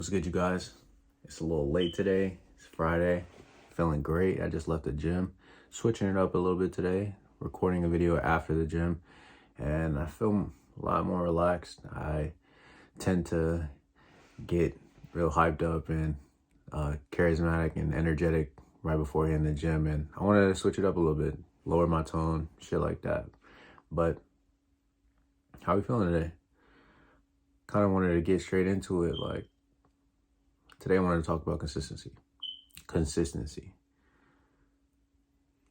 What's good, you guys? It's a little late today. It's Friday. Feeling great. I just left the gym. Switching it up a little bit today. Recording a video after the gym. And I feel a lot more relaxed. I tend to get real hyped up and charismatic and energetic right before hitting the gym. And I wanted to switch it up a little bit. Lower my tone. Shit like that. But how are you feeling today? Kind of wanted to get straight into it. Today I wanted to talk about consistency.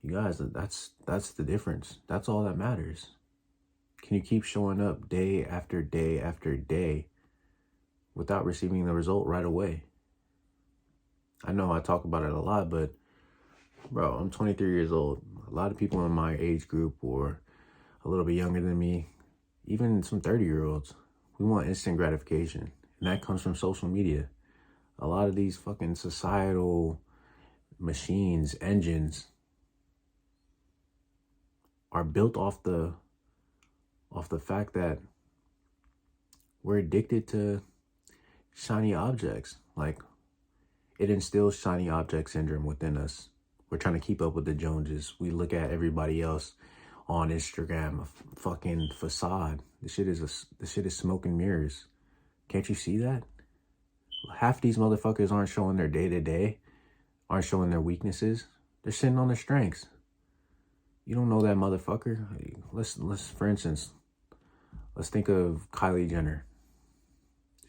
You guys, that's the difference. That's all that matters. Can you keep showing up day after day after day without receiving the result right away? I know I talk about it a lot, but bro, I'm 23 years old. A lot of people in my age group or a little bit younger than me, even some 30-year-olds, we want instant gratification. And that comes from social media. A lot of these fucking societal machines, engines, are built off the fact that we're addicted to shiny objects. Like, it instills shiny object syndrome within us. We're trying to keep up with the Joneses. We look at everybody else on Instagram, a fucking facade. This shit is smoke and mirrors. Can't you see that? Half these motherfuckers aren't showing their day-to-day, aren't showing their weaknesses. They're sitting on their strengths. You don't know that motherfucker. Let's for instance, let's think of Kylie Jenner.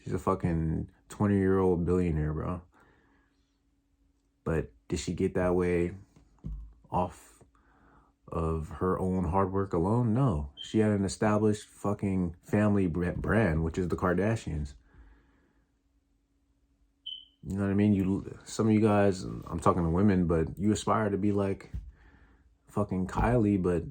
She's a fucking 20-year-old billionaire, bro. But did she get that way off of her own hard work alone? No. She had an established fucking family brand, which is the Kardashians. You know what I mean? Some of you guys, I'm talking to women, but you aspire to be like fucking Kylie, but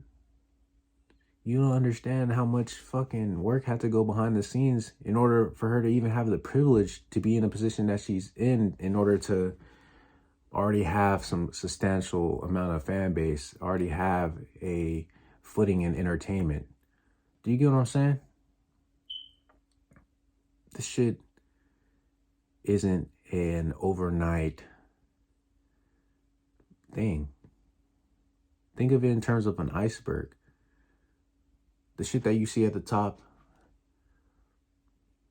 you don't understand how much fucking work had to go behind the scenes in order for her to even have the privilege to be in a position that she's in order to already have some substantial amount of fan base, already have a footing in entertainment. Do you get what I'm saying? This shit isn't an overnight thing. Think of it in terms of an iceberg. The shit that you see at the top,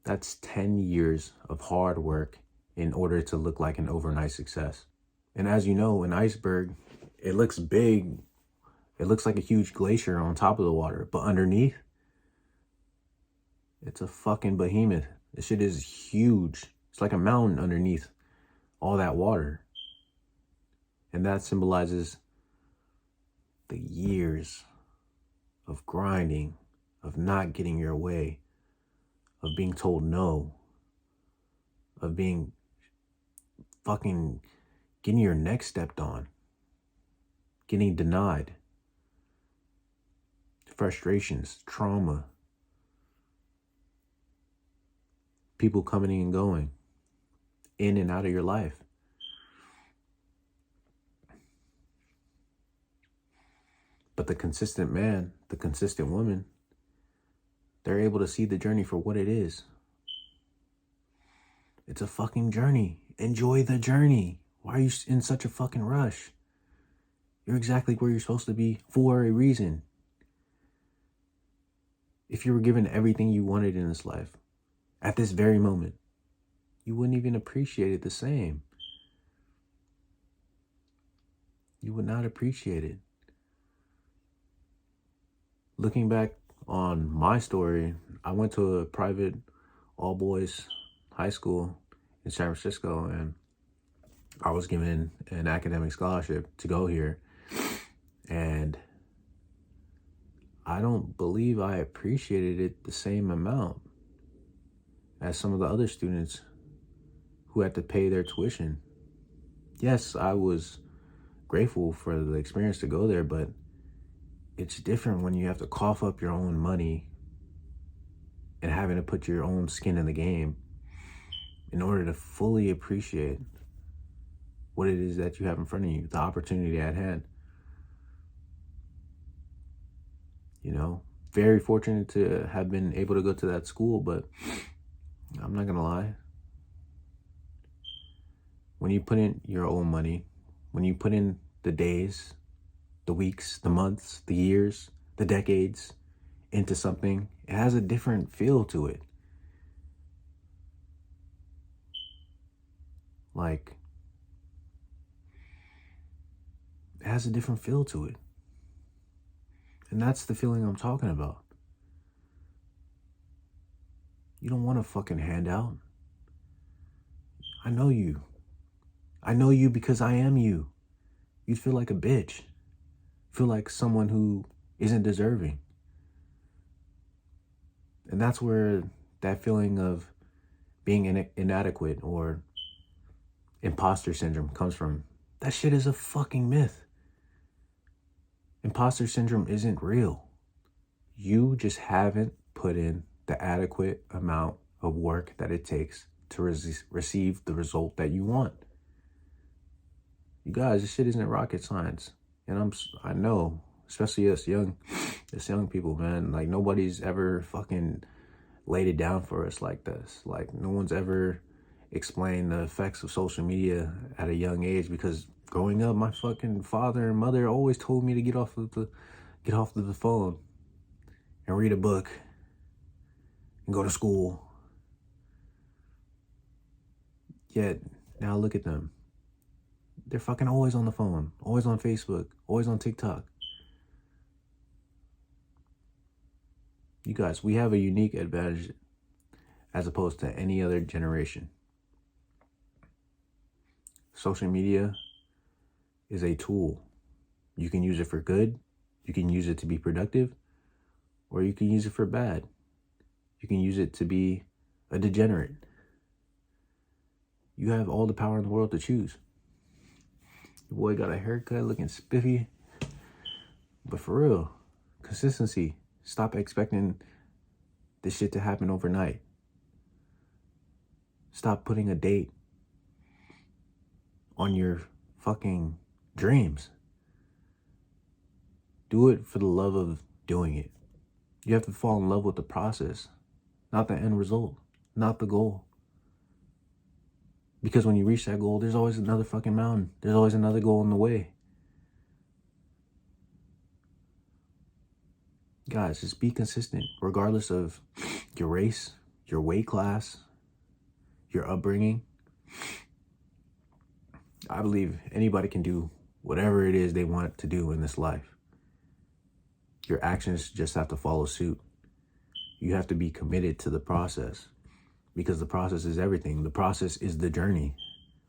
that's 10 years of hard work in order to look like an overnight success. And as you know, an iceberg, it looks big. It looks like a huge glacier on top of the water. But underneath, it's a fucking behemoth. This shit is huge. It's like a mountain underneath all that water. And that symbolizes the years of grinding, of not getting your way, of being told no, of being fucking getting your neck stepped on, getting denied, frustrations, trauma, people coming and going, in and out of your life. But the consistent man, the consistent woman, they're able to see the journey for what it is. It's a fucking journey. Enjoy the journey. Why are you in such a fucking rush? You're exactly where you're supposed to be for a reason. If you were given everything you wanted in this life, at this very moment, you wouldn't even appreciate it the same. You would not appreciate it. Looking back on my story, I went to a private all-boys high school in San Francisco, and I was given an academic scholarship to go here. And I don't believe I appreciated it the same amount as some of the other students who had to pay their tuition. Yes, I was grateful for the experience to go there, but it's different when you have to cough up your own money and having to put your own skin in the game in order to fully appreciate what it is that you have in front of you, the opportunity at hand. You know, very fortunate to have been able to go to that school, but I'm not gonna lie, when you put in your own money, when you put in the days, the weeks, the months, the years, the decades into something, it has a different feel to it. Like, it has a different feel to it. And that's the feeling I'm talking about. You don't want a fucking handout. I know you. I know you because I am you. You'd feel like a bitch. Feel like someone who isn't deserving. And that's where that feeling of being inadequate or imposter syndrome comes from. That shit is a fucking myth. Imposter syndrome isn't real. You just haven't put in the adequate amount of work that it takes to receive the result that you want. You guys, this shit isn't rocket science. And I know, especially us young people, man, like nobody's ever fucking laid it down for us like this. Like no one's ever explained the effects of social media at a young age, because growing up, my fucking father and mother always told me to get off of the phone and read a book and go to school. Yet now look at them. They're fucking always on the phone, always on Facebook, always on TikTok. You guys, we have a unique advantage as opposed to any other generation. Social media is a tool. You can use it for good, you can use it to be productive, or you can use it for bad. You can use it to be a degenerate. You have all the power in the world to choose. Your boy got a haircut looking spiffy. But for real, consistency. Stop expecting this shit to happen overnight. Stop putting a date on your fucking dreams. Do it for the love of doing it. You have to fall in love with the process, not the end result, not the goal. Because when you reach that goal, there's always another fucking mountain. There's always another goal in the way. Guys, just be consistent, regardless of your race, your weight class, your upbringing. I believe anybody can do whatever it is they want to do in this life. Your actions just have to follow suit. You have to be committed to the process, because the process is everything. The process is the journey.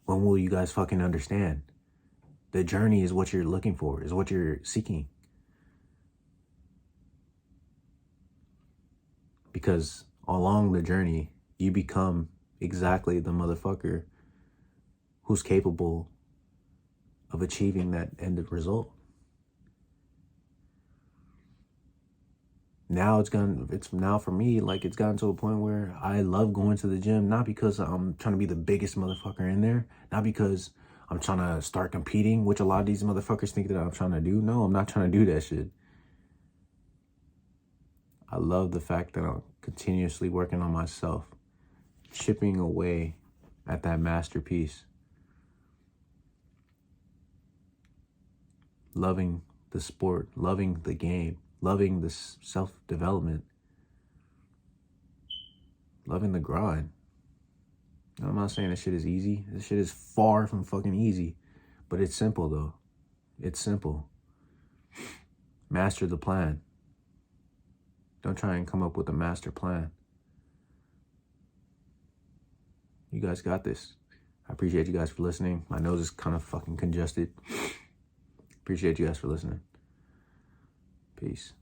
When will you guys fucking understand? The journey is what you're looking for, is what you're seeking. Because along the journey, you become exactly the motherfucker who's capable of achieving that end result. Now it's now for me, like it's gotten to a point where I love going to the gym, not because I'm trying to be the biggest motherfucker in there, not because I'm trying to start competing, which a lot of these motherfuckers think that I'm trying to do. No, I'm not trying to do that shit. I love the fact that I'm continuously working on myself, chipping away at that masterpiece. Loving the sport, loving the game, loving this self-development, loving the grind. I'm not saying this shit is easy. This shit is far from fucking easy, but it's simple though. It's simple. Master the plan. Don't try and come up with a master plan. You guys got this. I appreciate you guys for listening. My nose is kind of fucking congested. Appreciate you guys for listening. Peace.